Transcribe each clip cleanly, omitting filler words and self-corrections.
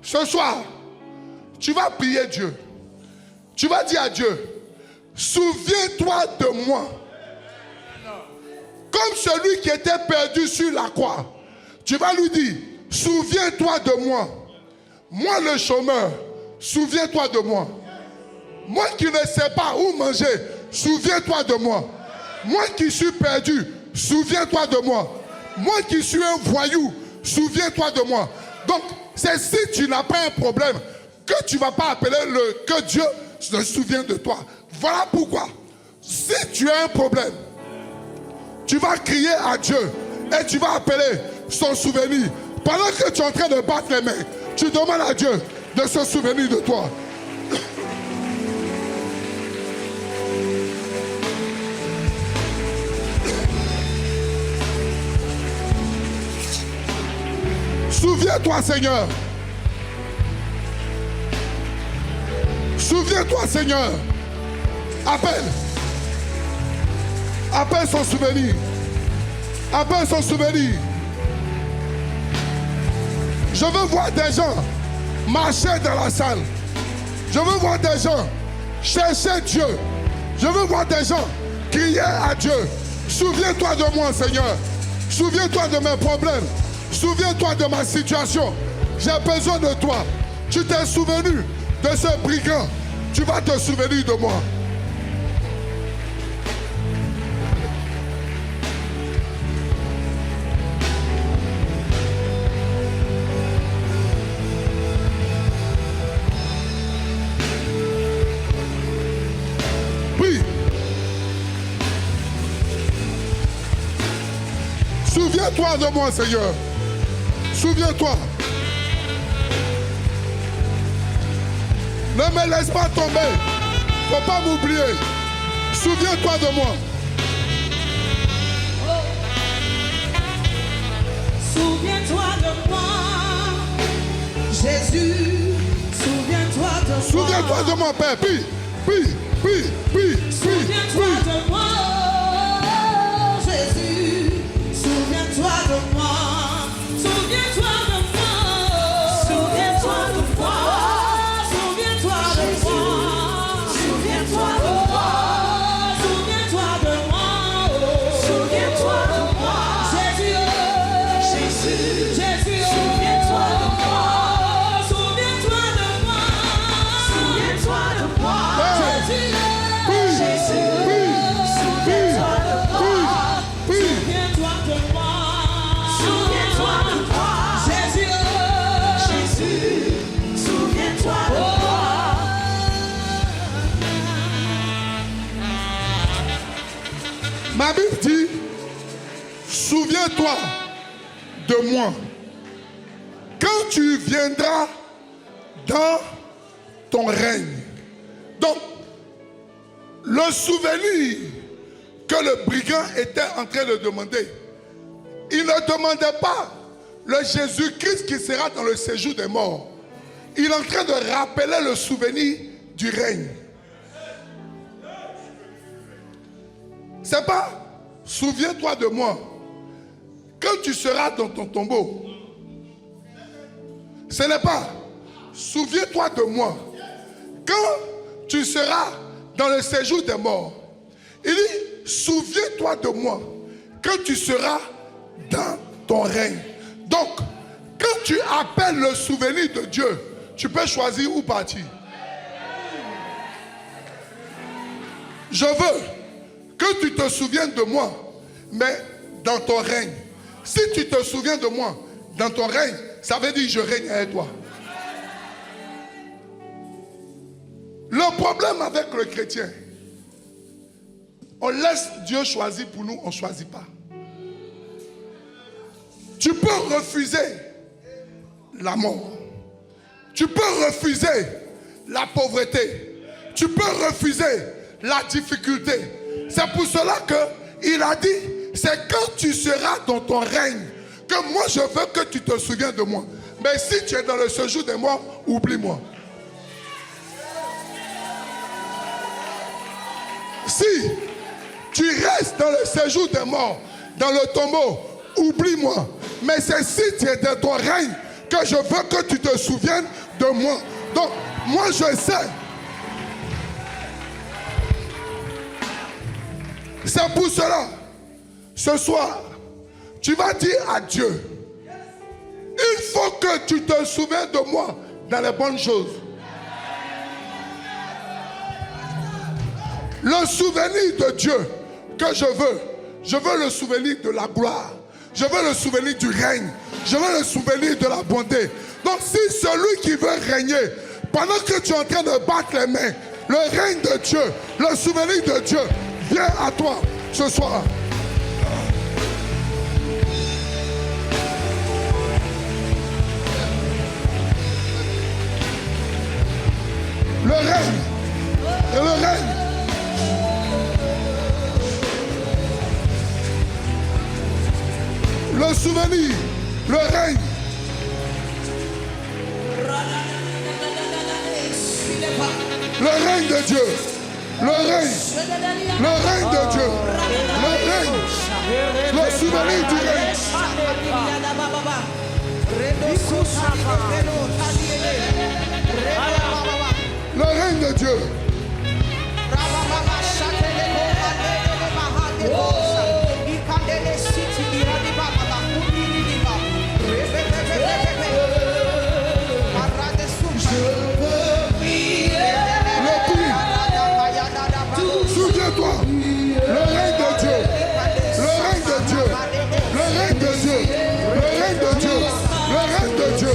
Ce soir, tu vas prier Dieu. Tu vas dire à Dieu, souviens-toi de moi. Comme celui qui était perdu sur la croix. Tu vas lui dire, souviens-toi de moi. Moi le chômeur, souviens-toi de moi. Moi qui ne sais pas où manger, souviens-toi de moi. Moi qui suis perdu, souviens-toi de moi. Moi qui suis un voyou, souviens-toi de moi. Donc, c'est si tu n'as pas un problème que tu ne vas pas appeler que Dieu se souvient de toi. Voilà pourquoi, si tu as un problème, tu vas crier à Dieu et tu vas appeler son souvenir. Pendant que tu es en train de battre les mains, tu demandes à Dieu de se souvenir de toi. Souviens-toi, Seigneur. Souviens-toi, Seigneur. Appelle. Appelle son souvenir. Appelle son souvenir. Je veux voir des gens marcher dans la salle. Je veux voir des gens chercher Dieu. Je veux voir des gens crier à Dieu. Souviens-toi de moi, Seigneur. Souviens-toi de mes problèmes. Souviens-toi de ma situation. J'ai besoin de toi. Tu t'es souvenu de ce brigand. Tu vas te souvenir de moi. Oui. Souviens-toi de moi, Seigneur. Souviens-toi. Ne me laisse pas tomber. Faut pas m'oublier. Souviens-toi de moi. Souviens-toi de moi. Jésus, souviens-toi de moi. Souviens-toi de moi, Père. Puis. Souviens-toi de moi. Jésus, souviens-toi de moi. Souviens-toi de moi. Souviens-toi de moi. Souviens-toi de moi. Souviens-toi de moi. Souviens-toi de moi. Souviens-toi de moi. Jésus, Jésus, souviens-toi de moi. Souviens-toi de moi. Souviens-toi de moi. Jésus, souviens-toi de moi. Souviens-toi de moi. Souviens-toi de moi. Jésus, souviens-toi de moi. Ma Bible dit, souviens-toi de moi. Quand tu viendras dans ton règne. Donc, le souvenir que le brigand était en train de demander, il ne demandait pas le Jésus-Christ qui sera dans le séjour des morts. Il est en train de rappeler le souvenir du règne. C'est pas souviens-toi de moi quand tu seras dans ton tombeau. Ce n'est pas souviens-toi de moi quand tu seras dans le séjour des morts. Il dit souviens-toi de moi quand tu seras dans ton règne. Donc, quand tu appelles le souvenir de Dieu, tu peux choisir où partir. Je veux que tu te souviennes de moi, mais dans ton règne. Si tu te souviens de moi dans ton règne, ça veut dire que je règne avec toi. Le problème avec le chrétien, on laisse Dieu choisir pour nous, on ne choisit pas. Tu peux refuser la mort. Tu peux refuser la pauvreté. Tu peux refuser la difficulté. C'est pour cela qu'il a dit, c'est quand tu seras dans ton règne que moi je veux que tu te souviens de moi. Mais si tu es dans le séjour des morts, oublie-moi. Si tu restes dans le séjour des morts, dans le tombeau, oublie-moi. Mais c'est si tu es dans ton règne que je veux que tu te souviennes de moi. Donc, moi je sais. C'est pour cela, ce soir, tu vas dire à Dieu, il faut que tu te souviennes de moi dans les bonnes choses. Le souvenir de Dieu que je veux le souvenir de la gloire. Je veux le souvenir du règne. Je veux le souvenir de la bonté. Donc si celui qui veut régner, pendant que tu es en train de battre les mains, le règne de Dieu, le souvenir de Dieu vient à toi ce soir. Le règne. Et le règne. Le souvenir, le règne. Le règne de Dieu. Le règne. Le règne de Dieu. Le règne. Le souvenir du règne. Le règne de Dieu. Souviens-toi, le règne de Dieu, le règne de Dieu, le règne de Dieu, le règne de Dieu, le règne de Dieu.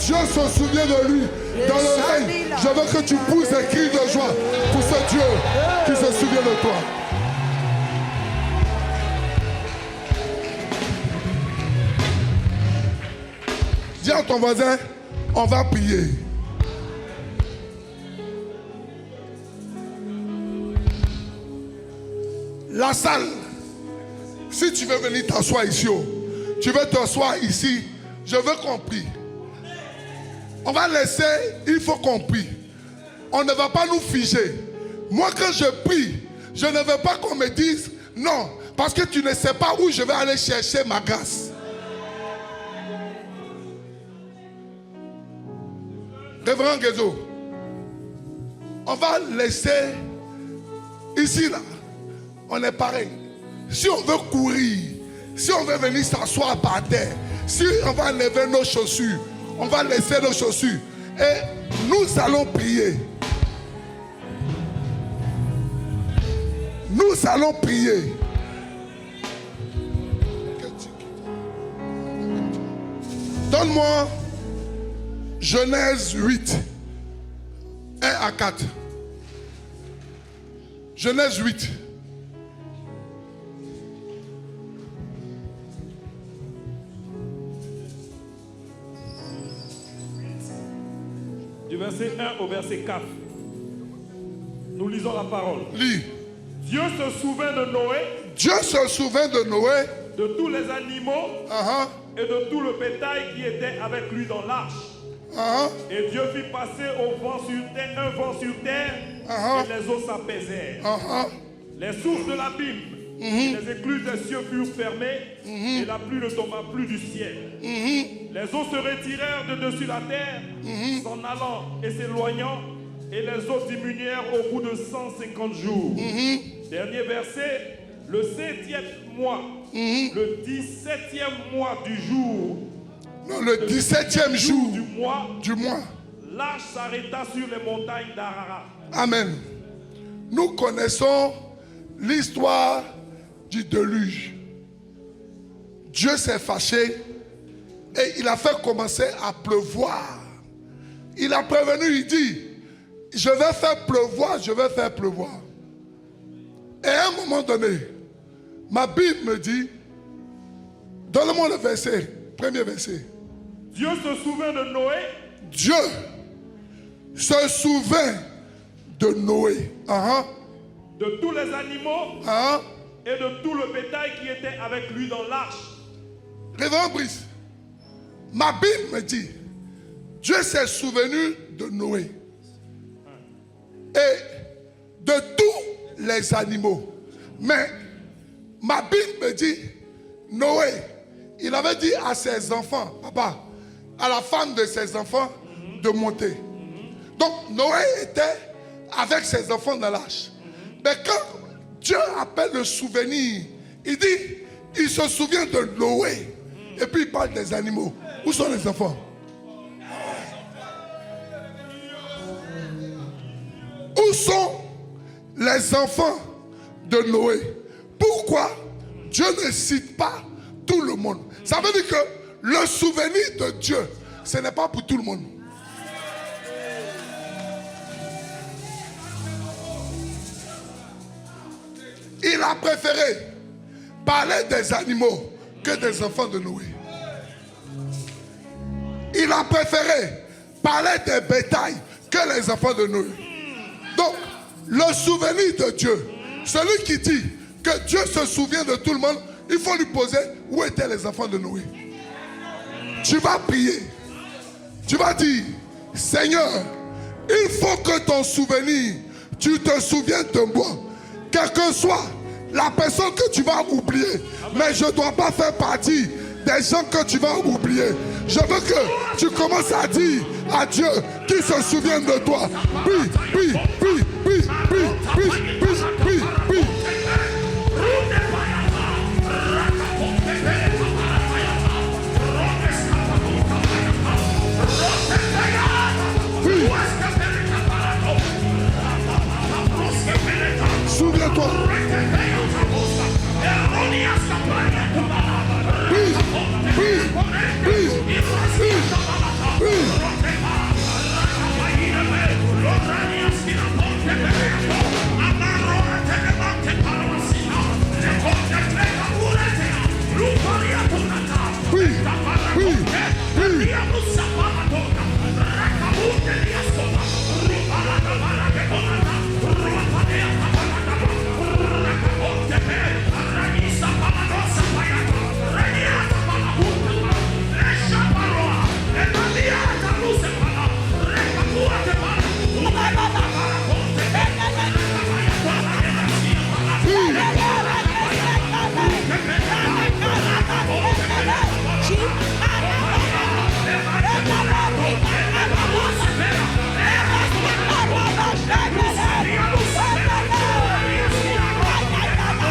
Dieu se souvient de lui dans le règne. Je veux que tu pousses un cri de joie pour ce Dieu qui se souvient de toi. Dis à ton voisin, on va prier. La salle, si tu veux venir t'asseoir ici, tu veux t'asseoir ici, je veux qu'on prie. On va laisser, il faut qu'on prie. On ne va pas nous figer. Moi, quand je prie, je ne veux pas qu'on me dise non, parce que tu ne sais pas où je vais aller chercher ma grâce. Révérend Guézo, on va laisser ici, là, on est pareil. Si on veut courir, si on veut venir s'asseoir par terre, si on va enlever nos chaussures, on va laisser nos chaussures et nous allons prier. Nous allons prier. Donne-moi Genèse 8, 1 à 4. Genèse 8. Du verset 1 au verset 4. Nous lisons la parole. Lis. Dieu se souvint de Noé, Dieu se souvint de Noé de tous les animaux et de tout le bétail qui était avec lui dans l'arche. Et Dieu fit passer un vent sur terre et les eaux s'apaisèrent. Les sources de l'abîme et les écluses des cieux furent fermées et la pluie ne tomba plus du ciel. Les eaux se retirèrent de dessus la terre, s'en allant et s'éloignant, et les eaux diminuèrent au bout de 150 jours. Dernier verset, le 7e mois, le 17e mois du jour. Non, le 17e jour du mois, l'arche s'arrêta sur les montagnes d'Ararat. Amen. Nous connaissons l'histoire du déluge. Dieu s'est fâché et il a fait commencer à pleuvoir. Il a prévenu, il dit, je vais faire pleuvoir, je vais faire pleuvoir. Et à un moment donné, ma Bible me dit, donne-moi le verset, premier verset. Dieu se souvint de Noé. Dieu se souvint de Noé. De tous les animaux et de tout le bétail qui était avec lui dans l'arche. Révérend Brice, ma Bible me dit, Dieu s'est souvenu de Noé et de tous les animaux. Mais ma Bible me dit, Noé, il avait dit à ses enfants, papa, à la femme de ses enfants, de monter. Donc Noé était avec ses enfants dans l'arche. Mais quand Dieu appelle le souvenir, il dit, il se souvient de Noé. Et puis il parle des animaux. Où sont les enfants? Où sont les enfants de Noé? Pourquoi Dieu ne cite pas tout le monde? Ça veut dire que le souvenir de Dieu, ce n'est pas pour tout le monde. Il a préféré parler des animaux que des enfants de Noé. Il a préféré parler des bétails que les enfants de Noé. Donc, le souvenir de Dieu, celui qui dit que Dieu se souvient de tout le monde, il faut lui poser où étaient les enfants de Noé. Tu vas prier. Tu vas dire, Seigneur, il faut que ton souvenir, tu te souviennes de moi. Quelle que soit la personne que tu vas oublier. Mais je ne dois pas faire partie des gens que tu vas oublier. Je veux que tu commences à dire à Dieu qu'il se souvienne de toi. Prie, prie, prie, prie, prie, prie, prie.